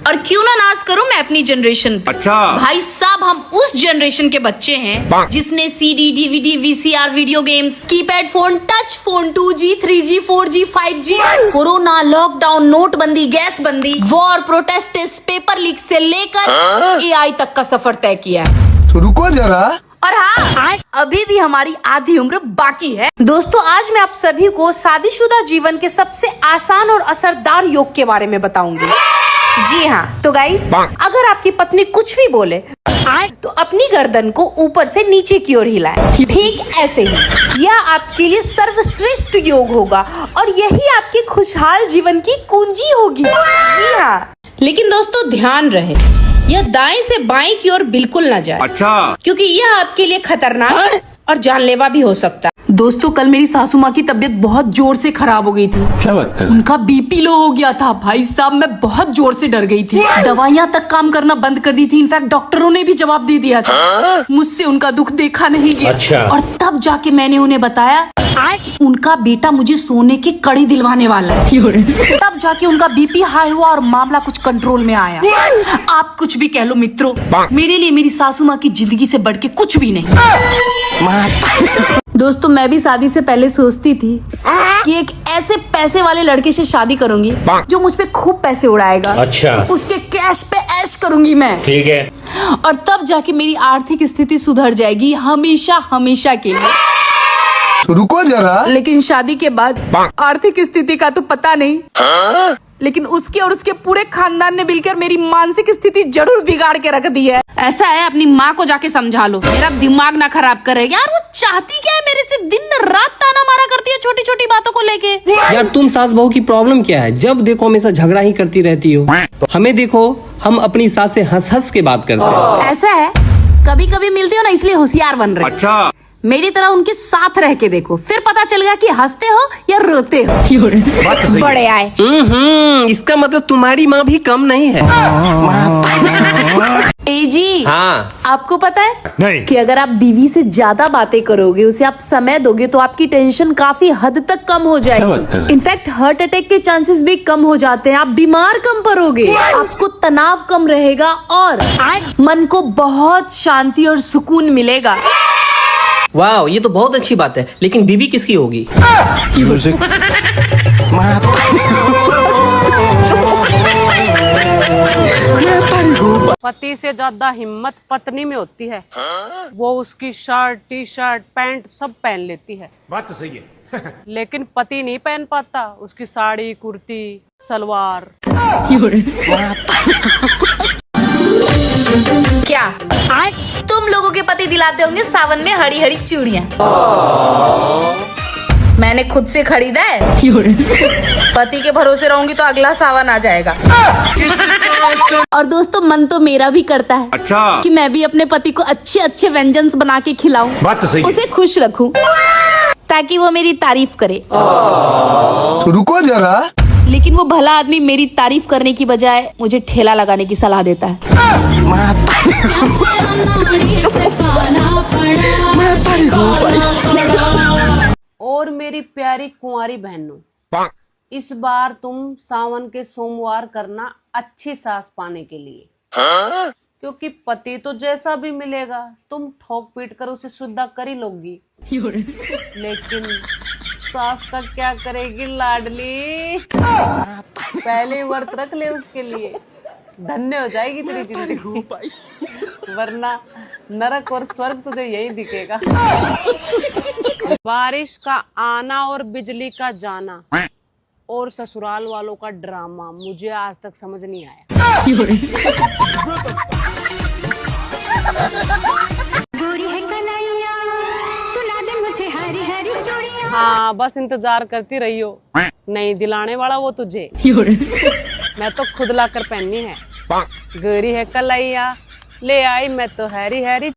और क्यों ना नाज करूं मैं अपनी जनरेशन पे। अच्छा भाई साहब, हम उस जनरेशन के बच्चे हैं जिसने CD, DVD, VCR, video games, keypad phone, touch phone, 2G, 3G, 4G, 5G, corona, lockdown, नोटबंदी, गैस बंदी, वॉर, प्रोटेस्ट, पेपर लीक से लेकर AI तक का सफर तय किया है। रुको जरा। और हाँ, अभी भी हमारी आधी उम्र बाकी है। दोस्तों, आज मैं आप सभी को शादीशुदा जीवन के सबसे आसान और असरदार योग के बारे में बताऊंगी। जी हाँ, तो गाइस, अगर आपकी पत्नी कुछ भी बोले तो अपनी गर्दन को ऊपर से नीचे की ओर हिलाएं। ठीक ऐसे ही यह आपके लिए सर्वश्रेष्ठ योग होगा और यही आपके खुशहाल जीवन की कुंजी होगी। जी हाँ, लेकिन दोस्तों ध्यान रहे, यह दाएं से बाएं की ओर बिल्कुल ना जाए। अच्छा, क्योंकि यह आपके लिए खतरनाक और जानलेवा भी हो सकता है। दोस्तों, कल मेरी सासू माँ की तबीयत बहुत जोर से खराब हो गई थी। क्या बात कर? उनका बीपी लो हो गया था। भाई साहब, मैं बहुत जोर से डर गई थी। दवाइयाँ तक काम करना बंद कर दी थी। इनफैक्ट डॉक्टरों ने भी जवाब दे दिया था। मुझसे उनका दुख देखा नहीं गया। अच्छा। और तब जाके मैंने उन्हें बताया कि उनका बेटा मुझे सोने की कड़ी दिलवाने वाला है। तब जाके उनका बीपी हाई हुआ और मामला कुछ कंट्रोल में आया। आप कुछ भी कह लो मित्रों, मेरे लिए मेरी सासू माँ की जिंदगी से बढ़ के कुछ भी नहीं। दोस्तों, मैं भी शादी से पहले सोचती थी कि एक ऐसे पैसे वाले लड़के से शादी करूंगी जो मुझ पे खूब पैसे उड़ाएगा। अच्छा, उसके कैश पे ऐश करूंगी मैं। ठीक है। और तब जाके मेरी आर्थिक स्थिति सुधर जाएगी हमेशा हमेशा के लिए। रुको जरा। लेकिन शादी के बाद आर्थिक स्थिति का तो पता नहीं, लेकिन उसके और उसके पूरे खानदान ने मिलकर मेरी मानसिक स्थिति जरूर बिगाड़ के रख दी है। ऐसा है, अपनी माँ को जाके समझा लो, मेरा दिमाग ना खराब करे। यार, वो चाहती क्या है मेरे से? दिन रात ताना मारा करती है छोटी छोटी बातों को लेके। यार, तुम सास बहू की प्रॉब्लम क्या है? जब देखो हमेशा झगड़ा ही करती रहती हो। तो हमें देखो, हम अपनी सास से हंस हंस के बात करते हैं। ऐसा है, कभी कभी मिलती हो ना, इसलिए होशियार बन रहे। अच्छा, मेरी तरह उनके साथ रह के देखो, फिर पता चलेगा कि हंसते हो या रोते हो। बड़े आए। इसका मतलब तुम्हारी माँ भी कम नहीं है। ए जी, हाँ, आपको पता है नहीं कि अगर आप बीवी से ज्यादा बातें करोगे, उसे आप समय दोगे, तो आपकी टेंशन काफी हद तक कम हो जाएगी। इनफैक्ट हार्ट अटैक के चांसेस भी कम हो जाते हैं। आप बीमार कम पड़ोगे, आपको तनाव कम रहेगा और मन को बहुत शांति और सुकून मिलेगा। वाह, ये तो बहुत अच्छी बात है। लेकिन बीबी किसकी होगी? पति से ज्यादा हिम्मत पत्नी में होती है। वो उसकी शर्ट, टी शर्ट, पैंट सब पहन लेती है। बात तो सही है। लेकिन पति नहीं पहन पाता उसकी साड़ी, कुर्ती, सलवार। क्या तुम लोगों के पति दिलाते होंगे सावन में हरी हरी चूड़ियाँ? मैंने खुद से खरीदा है। पति के भरोसे रहूंगी तो अगला सावन आ जाएगा। और दोस्तों, मन तो मेरा भी करता है अच्छा कि मैं भी अपने पति को अच्छे अच्छे व्यंजन बना के खिलाऊं, बात तो सही है। उसे खुश रखूं, ताकि वो मेरी तारीफ करे। रुको जरा। लेकिन वो भला आदमी मेरी तारीफ करने की बजाय मुझे ठेला लगाने की सलाह देता है। और मेरी प्यारी कुंवारी बहनों, इस बार तुम सावन के सोमवार करना अच्छी सास पाने के लिए। क्योंकि पति तो जैसा भी मिलेगा तुम ठोक पीट कर उसे शुद्धा कर ही लोगी। लेकिन सास का क्या करेगी लाडली? पहले व्रत रख ले उसके लिए, धन्य हो जाएगी तेरी जिंदगी। वरना नरक और स्वर्ग तुझे यही दिखेगा। बारिश का आना और बिजली का जाना और ससुराल वालों का ड्रामा मुझे आज तक समझ नहीं आया। हाँ, बस इंतजार करती रही हो, नहीं दिलाने वाला वो तुझे। मैं तो खुद लाकर पहननी है। गोरी है कलैया, ले आई मैं तो हैरी हैरी